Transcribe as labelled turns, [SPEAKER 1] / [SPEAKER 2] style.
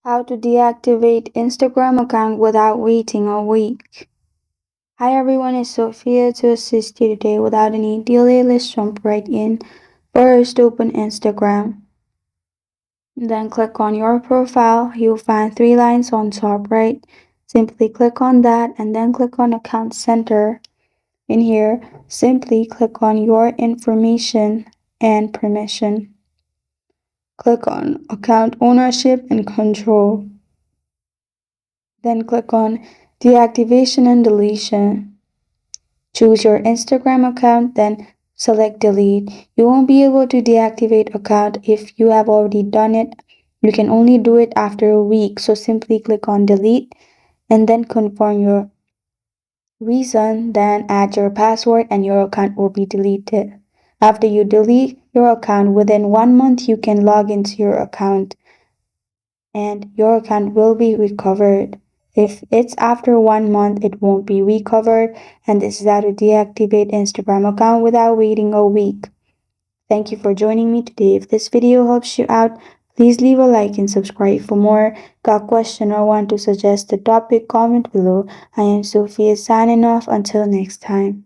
[SPEAKER 1] How to deactivate Instagram account without waiting a week. Hi everyone, it's Sophia to assist you today. Without any delay, let's jump right in. First, open Instagram. Then click on your profile. You'll find three lines on top right. Simply click on that and then click on Account Center. In here, simply click on Your Information and Permission. Click on Account Ownership and Control. Then click on Deactivation and Deletion. Choose your Instagram account, then select Delete. You won't be able to deactivate account if you have already done it. You can only do it after a week, so simply click on Delete and then confirm your reason, then add your password and your account will be deleted. After you delete your account, within 1 month you can log into your account and your account will be recovered. If it's after 1 month, it won't be recovered. And this is how to deactivate Instagram account without waiting a week. Thank you for joining me today. If this video helps you out, please leave a like and subscribe for more. Got a question or want to suggest a topic, comment below. I am Sophia signing off. Until next time.